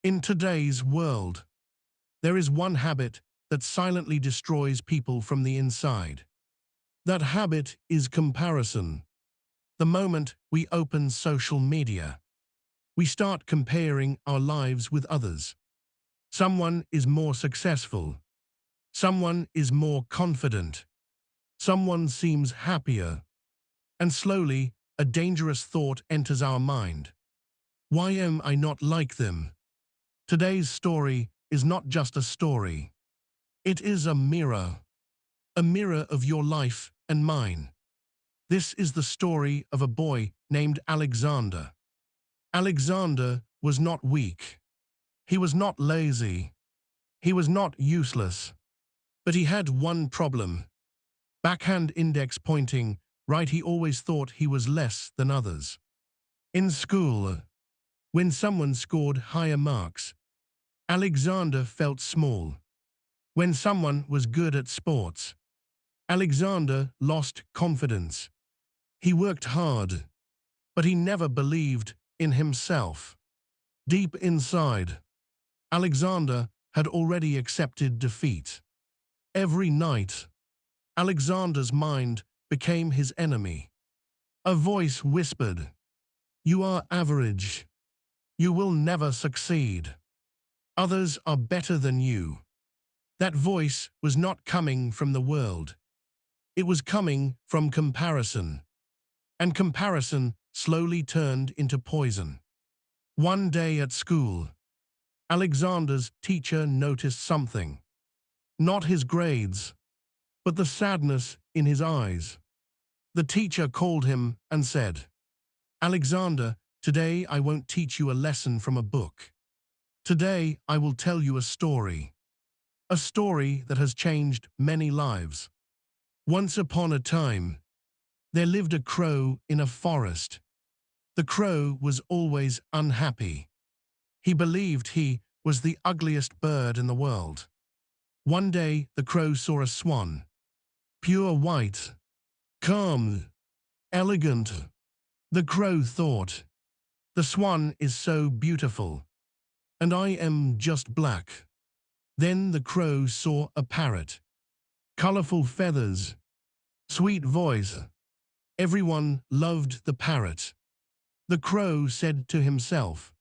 In today's world, there is one habit that silently destroys people from the inside. That habit is comparison. The moment we open social media, we start comparing our lives with others. Someone is more successful. Someone is more confident. Someone seems happier. And slowly, a dangerous thought enters our mind. Why am I not like them? Today's story is not just a story. It is a mirror of your life and mine. This is the story of a boy named Alexander. Alexander was not weak. He was not lazy. He was not useless. But he had one problem. Backhand index pointing right, he always thought he was less than others. In school, when someone scored higher marks, Alexander felt small. When someone was good at sports, Alexander lost confidence. He worked hard, but he never believed in himself. Deep inside, Alexander had already accepted defeat. Every night, Alexander's mind became his enemy. A voice whispered, "You are average. You will never succeed. Others are better than you." That voice was not coming from the world. It was coming from comparison. And comparison slowly turned into poison. One day at school, Alexander's teacher noticed something. Not his grades, but the sadness in his eyes. The teacher called him and said, "Alexander, today I won't teach you a lesson from a book. Today I will tell you a story. A story that has changed many lives. Once upon a time, there lived a crow in a forest. The crow was always unhappy. He believed he was the ugliest bird in the world. One day the crow saw a swan, pure white, calm, elegant. The crow thought, "The swan is so beautiful, and I am just black." Then the crow saw a parrot, colorful feathers, sweet voice. Everyone loved the parrot. The crow said to himself,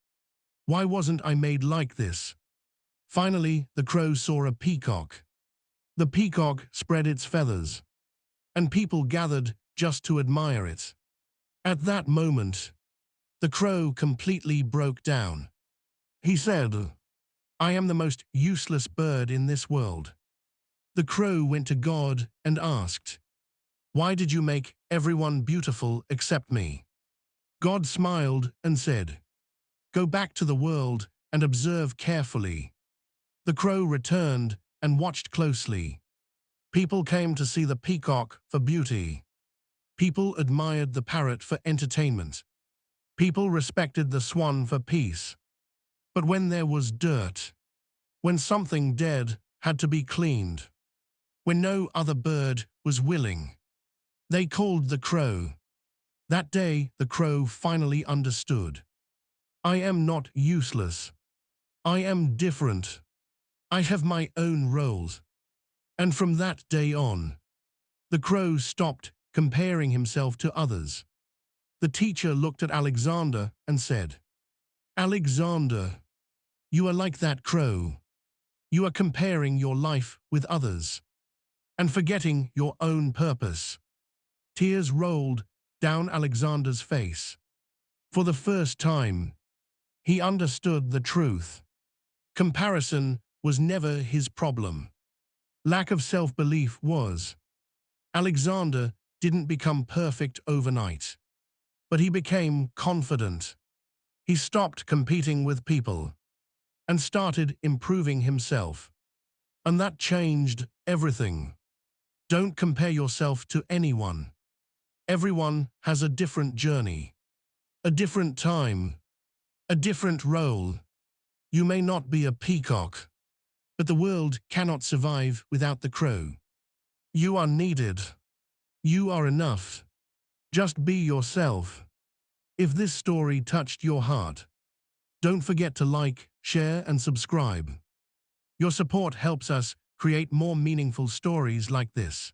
"Why wasn't I made like this?" Finally, the crow saw a peacock. The peacock spread its feathers, and people gathered just to admire it. At that moment, the crow completely broke down. He said, "I am the most useless bird in this world." The crow went to God and asked, "Why did you make everyone beautiful except me?" God smiled and said, "Go back to the world and observe carefully." The crow returned and watched closely. People came to see the peacock for beauty. People admired the parrot for entertainment. People respected the swan for peace. But when there was dirt, when something dead had to be cleaned, when no other bird was willing, they called the crow. That day, the crow finally understood. I am not useless. I am different. I have my own roles. And from that day on, the crow stopped comparing himself to others. The teacher looked at Alexander and said, "Alexander, you are like that crow. You are comparing your life with others and forgetting your own purpose." Tears rolled down Alexander's face. For the first time, he understood the truth. Comparison was never his problem. Lack of self-belief was. Alexander didn't become perfect overnight, but he became confident. He stopped competing with people and started improving himself. And that changed everything. Don't compare yourself to anyone. Everyone has a different journey, a different time, a different role. You may not be a peacock, but the world cannot survive without the crow. You are needed. You are enough. Just be yourself. If this story touched your heart, Don't forget to like, share, and subscribe. Your support helps us create more meaningful stories like this.